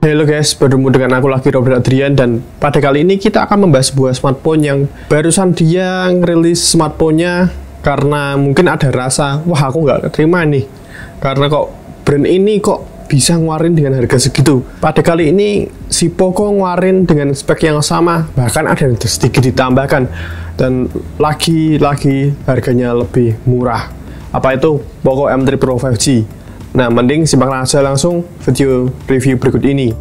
Halo guys, bertemu dengan aku lagi Robert Adrian, dan pada kali ini kita akan membahas sebuah smartphone yang barusan dia ngerilis smartphone-nya karena mungkin ada rasa, wah aku nggak terima nih karena kok brand ini kok bisa ngeluarin dengan harga segitu. Pada kali ini si Poco ngeluarin dengan spek yang sama, bahkan ada yang sedikit ditambahkan dan lagi harganya lebih murah. Apa itu? Poco M3 Pro 5G. Nah, mending simak aja langsung video review berikut ini.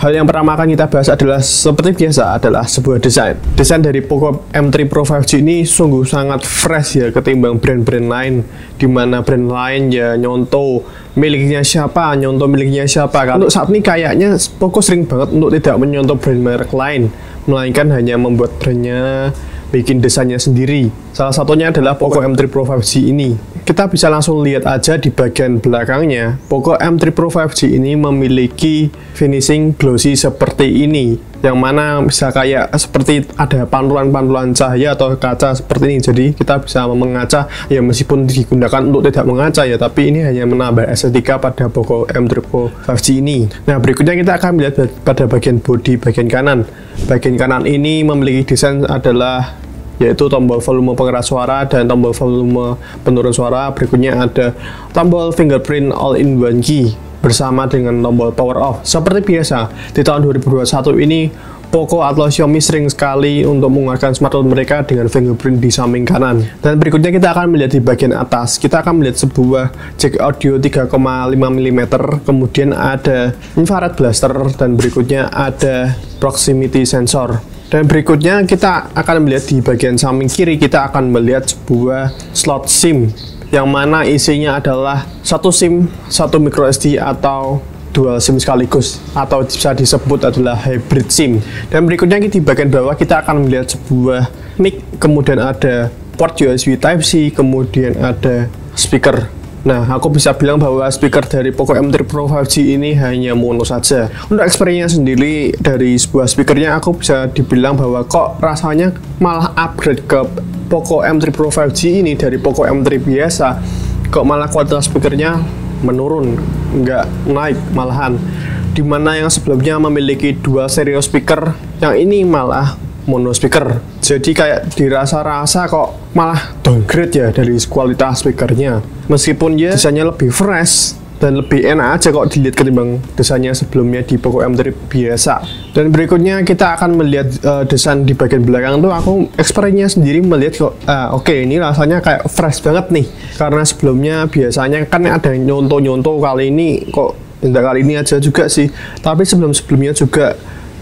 Hal yang pertama akan kita bahas adalah seperti biasa adalah sebuah desain. Desain dari Poco M3 Pro 5G ini sungguh sangat fresh ya ketimbang brand-brand lain, dimana brand lain ya nyontoh miliknya siapa. Untuk saat ini kayaknya Poco sering banget untuk tidak menyontoh brand merek lain, melainkan hanya membuat brandnya, bikin desainnya sendiri. Salah satunya adalah Poco M3 Pro 5G ini. Kita bisa langsung lihat aja di bagian belakangnya. Poco M3 Pro 5G ini memiliki finishing glossy seperti ini, yang mana bisa kayak seperti ada pantulan-pantulan cahaya atau kaca seperti ini. Jadi kita bisa mengaca ya, meskipun digunakan untuk tidak mengaca ya, tapi ini hanya menambah estetika pada Poco M3 Pro 5G ini. Nah, berikutnya kita akan melihat pada bagian bodi bagian kanan. Bagian kanan ini memiliki desain adalah yaitu tombol volume pengeras suara dan tombol volume penurun suara. Berikutnya ada tombol fingerprint all-in-one key bersama dengan tombol power off. Seperti biasa, di tahun 2021 ini Poco atau Xiaomi sering sekali untuk mengeluarkan smartphone mereka dengan fingerprint di samping kanan. Dan berikutnya kita akan melihat di bagian atas. Kita akan melihat sebuah jack audio 3,5 mm, kemudian ada infrared blaster, dan berikutnya ada proximity sensor. Dan berikutnya kita akan melihat di bagian samping kiri, kita akan melihat sebuah slot SIM yang mana isinya adalah satu SIM, satu microSD atau dual SIM sekaligus, atau bisa disebut adalah hybrid SIM. Dan berikutnya di bagian bawah kita akan melihat sebuah mic, kemudian ada port USB Type-C, kemudian ada speaker. Nah, aku bisa bilang bahwa speaker dari Poco M3 Pro 5G ini hanya mono saja. Untuk experience sendiri dari sebuah speakernya, aku bisa dibilang bahwa kok rasanya malah upgrade ke Poco M3 Pro 5G ini dari Poco M3 biasa. Kok malah kualitas speakernya menurun, nggak naik malahan. Dimana yang sebelumnya memiliki dua stereo speaker, yang ini malah mono speaker. Jadi kayak dirasa-rasa kok malah downgrade ya dari kualitas speakernya. Meskipun ya desainnya lebih fresh dan lebih enak aja kok dilihat ketimbang desainnya sebelumnya di Poco M3 biasa. Dan berikutnya kita akan melihat desain di bagian belakang tuh. Aku experience sendiri melihat kok oke, ini rasanya kayak fresh banget nih, karena sebelumnya biasanya kan ada yang nyontoh-nyontoh, kali ini kok tidak, kali ini aja juga sih, tapi sebelumnya juga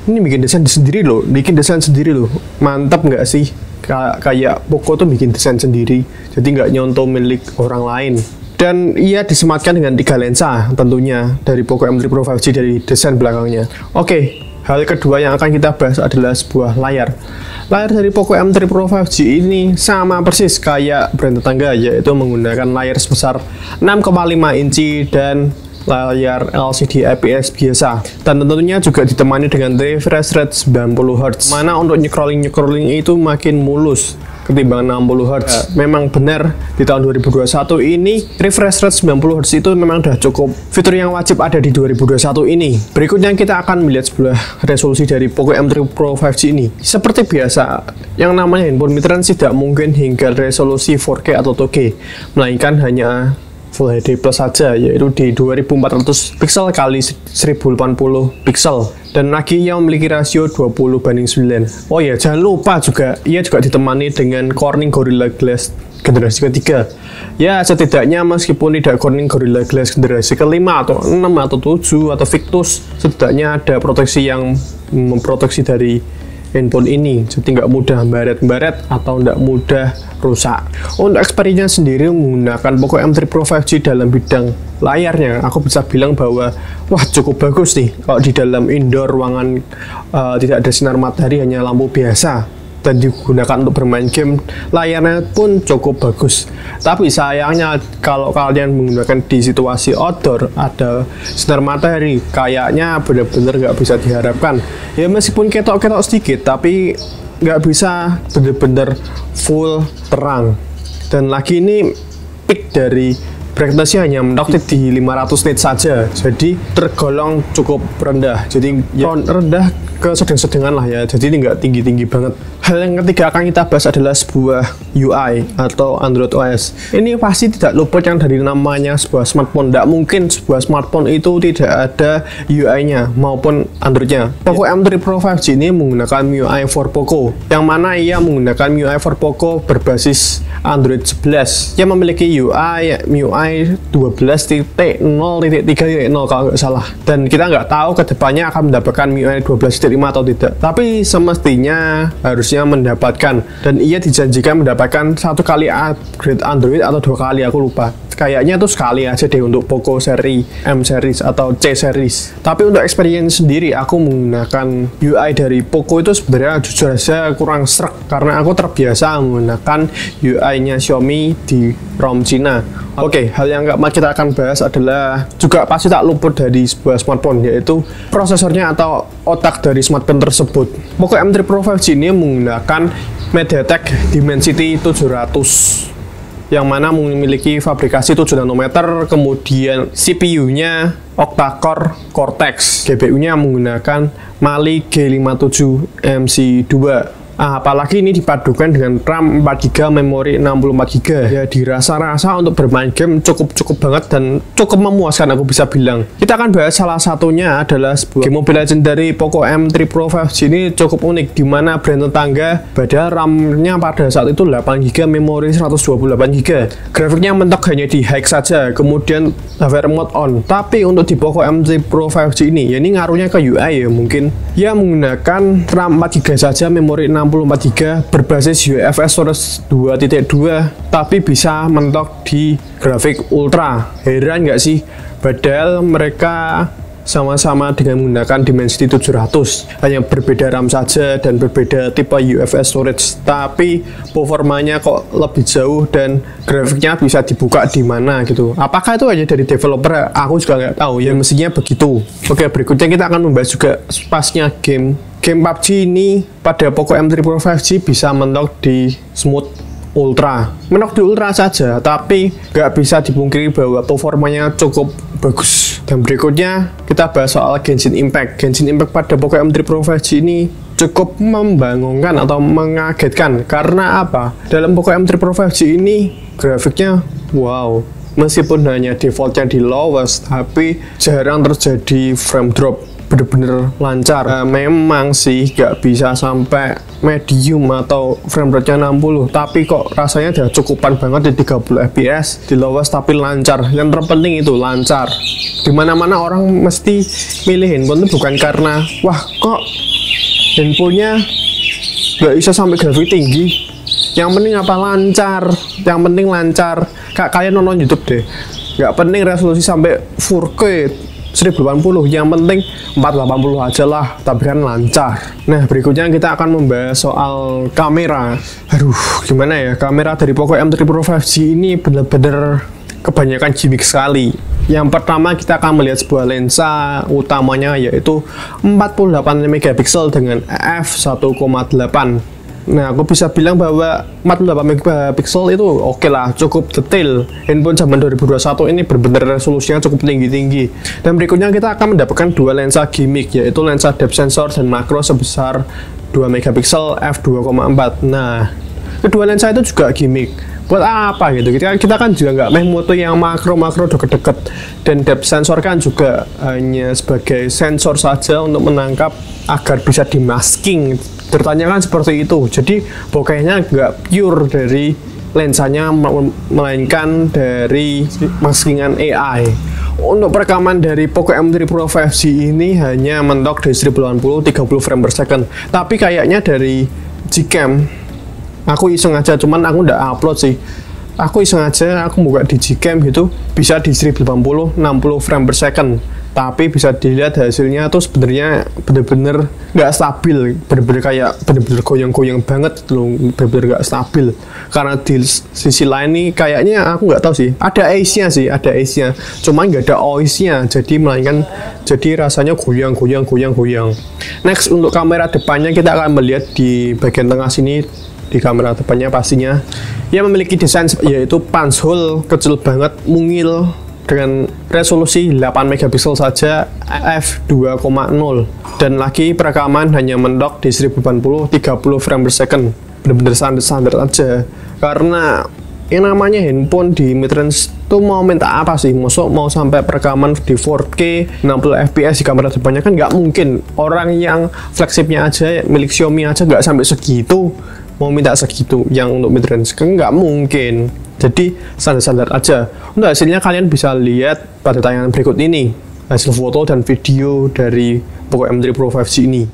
ini bikin desain sendiri loh, mantap nggak sih? Kayak Poco tuh bikin desain sendiri, jadi nggak nyontoh milik orang lain. Dan ia disematkan dengan 3 lensa tentunya dari Poco M3 Pro 5G dari desain belakangnya. Oke, hal kedua yang akan kita bahas adalah sebuah layar. Layar dari Poco M3 Pro 5G ini sama persis kayak brand tetangga, yaitu menggunakan layar sebesar 6,5 inci dan layar LCD IPS biasa, dan tentunya juga ditemani dengan refresh rate 90 Hz, mana untuk scrolling itu makin mulus ketimbang 60 Hz. Memang benar di tahun 2021 ini refresh rate 90 Hz itu memang udah cukup, fitur yang wajib ada di 2021 ini. Berikutnya kita akan melihat sebuah resolusi dari Poco M3 Pro 5G ini. Seperti biasa, yang namanya handphone mid-range tidak mungkin hingga resolusi 4K atau 2K, melainkan hanya Full HD Plus saja, yaitu di 2400 pixel kali 1080 pixel, dan lagi yang memiliki rasio 20:9. Oh ya, jangan lupa juga ia juga ditemani dengan Corning Gorilla Glass generasi ketiga. Ya, setidaknya meskipun tidak Corning Gorilla Glass generasi kelima atau 6 atau 7 atau Victus, setidaknya ada proteksi yang memproteksi dari handphone ini, jadi nggak mudah baret-baret atau nggak mudah rusak. Untuk experience sendiri menggunakan Poco M3 Pro 5G dalam bidang layarnya, aku bisa bilang bahwa wah cukup bagus nih. Kalau di dalam indoor ruangan tidak ada sinar matahari, hanya lampu biasa, dan digunakan untuk bermain game, layarnya pun cukup bagus. Tapi sayangnya kalau kalian menggunakan di situasi outdoor, ada sinar matahari, kayaknya benar-benar nggak bisa diharapkan. Ya meskipun ketok-ketok sedikit, tapi nggak bisa benar-benar full terang. Dan lagi ini peak dari brightness-nya hanya mentok di 500 nit saja, jadi tergolong cukup rendah. Jadi ya, rendah ke sedang-sedangan lah ya, jadi ini nggak tinggi-tinggi banget. Hal yang ketiga akan kita bahas adalah sebuah UI atau Android OS. Ini pasti tidak luput yang dari namanya sebuah smartphone. Tidak mungkin sebuah smartphone itu tidak ada UI-nya maupun Android-nya. Poco M3 Pro 5G ini menggunakan MIUI for Poco, yang mana ia menggunakan MIUI for Poco berbasis Android 11 yang memiliki MIUI 12.0.3.0 kalau nggak salah. Dan kita nggak tahu kedepannya akan mendapatkan MIUI 12.5 atau tidak. Tapi semestinya harusnya mendapatkan, dan ia dijanjikan mendapatkan 1 kali upgrade Android atau 2 kali, aku lupa. Kayaknya tuh sekali aja deh untuk Poco seri M series atau C series. Tapi untuk experience sendiri, aku menggunakan UI dari Poco itu sebenarnya jujur aja kurang srek, karena aku terbiasa menggunakan UI-nya Xiaomi di ROM Cina. Oke, hal yang kita akan bahas adalah juga pasti tak luput dari sebuah smartphone, yaitu prosesornya atau otak dari smartphone tersebut. Poco M3 Pro 5G ini menggunakan MediaTek Dimensity 700 yang mana memiliki fabrikasi 7 nanometer, kemudian CPU-nya octa-core Cortex, GPU-nya menggunakan Mali G57 MC2. Apalagi ini dipadukan dengan RAM 4GB, memori 64GB. Ya dirasa-rasa untuk bermain game cukup banget dan cukup memuaskan, aku bisa bilang. Kita akan bahas salah satunya adalah sebuah game Mobile Legends dari Poco M3 Pro 5G ini cukup unik, dimana brand tetangga pada RAM-nya pada saat itu 8GB, memori 128GB. Grafiknya mentok hanya di high saja, kemudian hover mode on. Tapi untuk di Poco M3 Pro 5G ini, ya ini ngaruhnya ke UI ya mungkin. Ya menggunakan RAM 4GB saja, memori 64GB, berbasis UFS Storage 2.2, tapi bisa mentok di grafik ultra. Heran nggak sih? Padahal mereka sama-sama dengan menggunakan Dimensity 700, hanya berbeda RAM saja dan berbeda tipe UFS storage, tapi performanya kok lebih jauh dan grafiknya bisa dibuka di mana gitu. Apakah itu hanya dari developer? Aku juga nggak tahu, ya mestinya begitu. Oke, berikutnya kita akan membahas juga spasnya game PUBG ini pada Poco M3 Pro 5G bisa mentok di smooth ultra, mentok di ultra saja, tapi nggak bisa dipungkiri bahwa performanya cukup bagus. Dan berikutnya kita bahas soal Genshin Impact. Genshin Impact pada Poco M3 Pro 5G ini cukup membangunkan atau mengagetkan. Karena apa? Dalam Poco M3 Pro 5G ini grafiknya wow, meskipun hanya defaultnya di lowest, tapi jarang terjadi frame drop, bener-bener lancar. Memang sih gak bisa sampai medium atau frame rate-nya 60, tapi kok rasanya udah cukupan banget di 30 fps di lowest tapi lancar. Yang terpenting itu lancar. Dimana-mana orang mesti milih handphone itu bukan karena wah kok handphonenya gak bisa sampai grafik tinggi, yang penting apa, lancar. Yang penting lancar. Kalian nonton YouTube deh, gak penting resolusi sampai 4K 1080, yang penting 480 aja lah, tapi kan lancar. Nah, berikutnya kita akan membahas soal kamera. Aduh, gimana ya, kamera dari Poco M3 Pro 5G ini bener-bener kebanyakan gimmick sekali. Yang pertama kita akan melihat sebuah lensa utamanya, yaitu 48 megapiksel dengan f1.8. Nah, aku bisa bilang bahwa 48 megapiksel itu oke lah, cukup detail. Handphone zaman 2021 ini benar-benar resolusinya cukup tinggi-tinggi. Dan berikutnya kita akan mendapatkan dua lensa gimmick, yaitu lensa depth sensor dan makro sebesar 2 megapiksel f2.4. Nah, kedua lensa itu juga gimmick. Buat apa gitu? Kita kan juga nggak main moto yang makro deket-deket, dan depth sensor kan juga hanya sebagai sensor saja untuk menangkap agar bisa dimasking. Tertanyakan seperti itu. Jadi bokehnya nggak pure dari lensanya, melainkan dari maskingan AI. Untuk perekaman dari Poco M3 Pro 5G ini hanya mentok dari 1080 30 frame per second. Tapi kayaknya dari Gcam, aku iseng aja, cuman aku nggak upload sih. Aku iseng aja, aku buka di Gcam gitu, bisa di 1080 60 frame per second. tapi bisa dilihat hasilnya tuh sebenarnya bener-bener nggak stabil, bener-bener kayak bener-bener goyang-goyang banget loh, bener-bener nggak stabil. Karena di sisi lain nih kayaknya aku nggak tahu sih, ada ace-nya, cuman nggak ada OIS-nya, jadi melainkan jadi rasanya goyang. Next, untuk kamera depannya kita akan melihat di bagian tengah sini. Di kamera depannya pastinya ia memiliki desain yaitu punch hole kecil banget, mungil, dengan resolusi 8 megapiksel saja f2.0, dan lagi perekaman hanya mentok di 1080 30 frame per second. Bener-bener standar aja, karena yang namanya handphone di midrange tuh mau minta apa sih? Mau sampai perekaman di 4K 60 fps di kamera depannya kan nggak mungkin. Orang yang flagshipnya aja milik Xiaomi aja nggak sampai segitu, mau minta segitu yang untuk midrange kan nggak mungkin. Jadi standar aja. Untuk hasilnya kalian bisa lihat pada tayangan berikut ini, hasil foto dan video dari Poco M3 Pro 5G ini.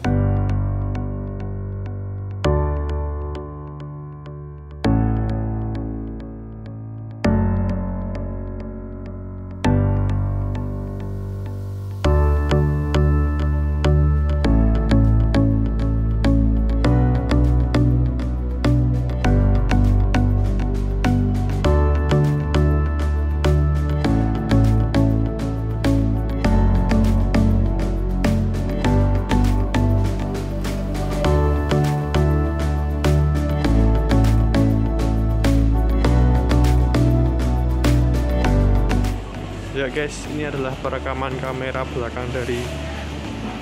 Ya guys, ini adalah perekaman kamera belakang dari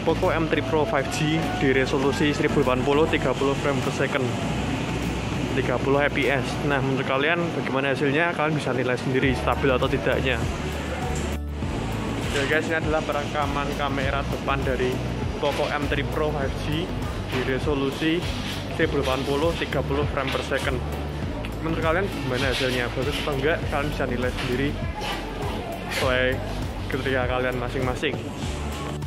Poco M3 Pro 5G di resolusi 1080 30 frame per second 30 fps. Nah, menurut kalian bagaimana hasilnya? Kalian bisa nilai sendiri stabil atau tidaknya. Ya guys, ini adalah perekaman kamera depan dari Poco M3 Pro 5G di resolusi 1080 30 frame per second. Menurut kalian gimana hasilnya? Bagus atau enggak? Kalian bisa nilai sendiri sesuai kriteria kalian masing-masing.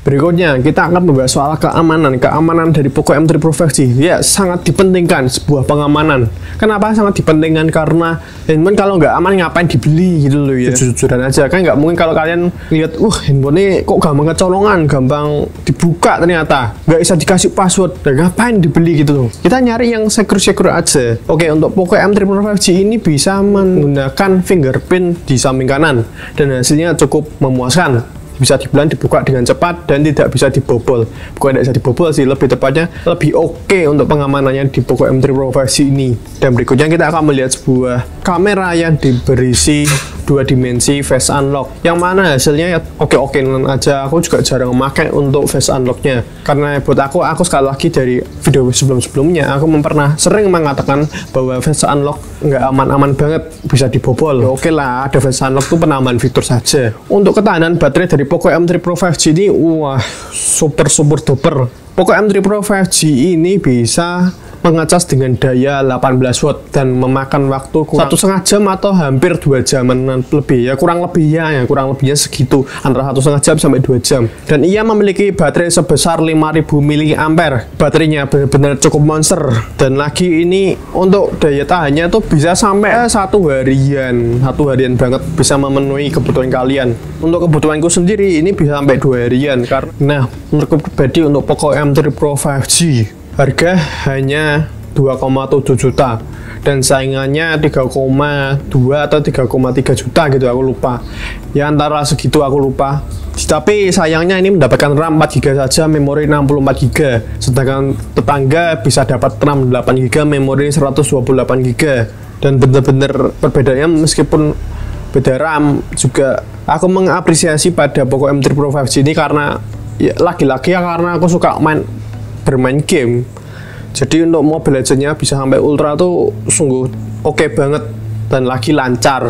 Berikutnya kita akan membahas soal keamanan dari Poco M3 Pro 5G. Ya, sangat dipentingkan sebuah pengamanan. Kenapa sangat dipentingkan? Karena handphone kalau nggak aman ngapain dibeli gitu loh ya. Jujur-jujuran aja, kan nggak mungkin kalau kalian lihat, handphone ini kok gampang kecolongan, gampang dibuka, ternyata nggak bisa dikasih password, dan ngapain dibeli gitu loh. Kita nyari yang secure aja. Oke, untuk Poco M3 Pro 5G ini bisa menggunakan fingerprint di samping kanan, dan hasilnya cukup memuaskan. Bisa dibilang dibuka dengan cepat dan tidak bisa dibobol. Bukan tidak bisa dibobol sih, lebih tepatnya lebih oke untuk pengamanannya di Poco M3 Pro 5G ini. Dan berikutnya kita akan melihat sebuah kamera yang berisi 2 dimensi face unlock, yang mana hasilnya ya oke-oke aja. Aku juga jarang memakai untuk face unlocknya, karena buat aku sekali lagi dari video sebelumnya aku sering mengatakan bahwa face unlock nggak aman-aman banget, bisa dibobol. Ya, oke lah, ada face unlock tuh penambahan fitur saja. Untuk ketahanan baterai dari Poco M3 Pro 5G ini, wah, super duper. Poco M3 Pro 5G ini bisa mengecas dengan daya 18 watt dan memakan waktu 1,5 jam atau hampir 2 jaman lebih ya, kurang lebihnya segitu, antara 1,5 jam sampai 2 jam. Dan ia memiliki baterai sebesar 5000 mAh. Baterainya benar-benar cukup monster, dan lagi ini untuk daya tahannya tuh bisa sampai 1 harian banget, bisa memenuhi kebutuhan kalian. Untuk kebutuhanku sendiri ini bisa sampai 2 harian. Nah, menurutku pribadi untuk Poco M3 Pro 5G harga hanya 2,7 juta, dan saingannya 3,2 atau 3,3 juta gitu, aku lupa ya, antara segitu aku lupa. Tapi sayangnya ini mendapatkan RAM 4GB saja, memori 64GB, sedangkan tetangga bisa dapat RAM 8GB, memori 128GB. Dan bener-bener perbedaannya, meskipun beda RAM juga, aku mengapresiasi pada Poco M3 Pro 5G ini karena ya, lagi-lagi ya, karena aku suka bermain game. Jadi untuk Mobile Legends-nya bisa sampai ultra tuh sungguh oke banget, dan lagi lancar.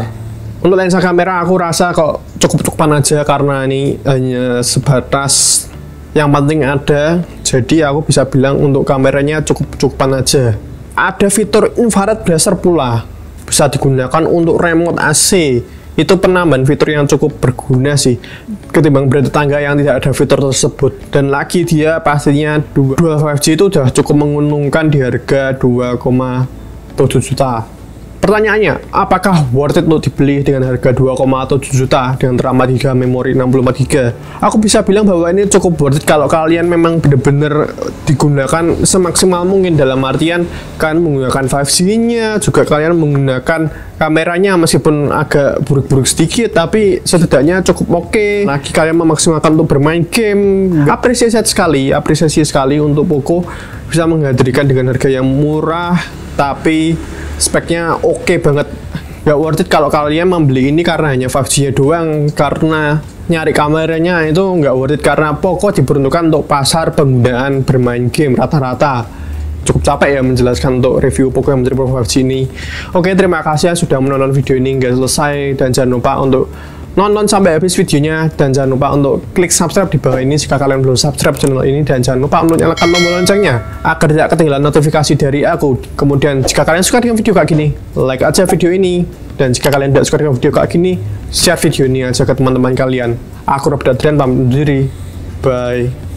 Untuk lensa kamera aku rasa kok cukup-cukupan aja, karena ini hanya sebatas yang penting ada. Jadi aku bisa bilang untuk kameranya cukup-cukupan aja. Ada fitur infrared blaster pula, bisa digunakan untuk remote AC. Itu penambahan fitur yang cukup berguna sih ketimbang brand tetangga yang tidak ada fitur tersebut. Dan lagi dia pastinya dual 5G itu udah cukup menguntungkan di harga 2,7 juta. Pertanyaannya, apakah worth it untuk dibeli dengan harga 2,7 juta dengan RAM 4 GB, memori 64 GB? Aku bisa bilang bahwa ini cukup worth it kalau kalian memang benar-benar digunakan semaksimal mungkin, dalam artian kan menggunakan 5G-nya, juga kalian menggunakan kameranya meskipun agak buruk-buruk sedikit, tapi setidaknya cukup oke. Lagi kalian memaksimalkan untuk bermain game. Apresiasi sekali untuk Poco bisa menghadirkan dengan harga yang murah, tapi speknya oke banget. Gak worth it kalau kalian membeli ini karena hanya 5G-nya doang, karena nyari kameranya itu nggak worth it, karena Poco diperuntukkan untuk pasar penggunaan bermain game rata-rata. Cukup capek ya menjelaskan untuk review Poco M3 Pro 5G ini. Oke, terima kasih ya sudah menonton video ini hingga selesai, dan jangan lupa untuk nonton sampai habis videonya, dan jangan lupa untuk klik subscribe di bawah ini jika kalian belum subscribe channel ini, dan jangan lupa untuk nyalakan tombol loncengnya agar tidak ketinggalan notifikasi dari aku. Kemudian jika kalian suka dengan video kayak gini, like aja video ini, dan jika kalian tidak suka dengan video kayak gini, share video ini aja ke teman-teman kalian. Aku Robert Adrian pamit undur diri, bye.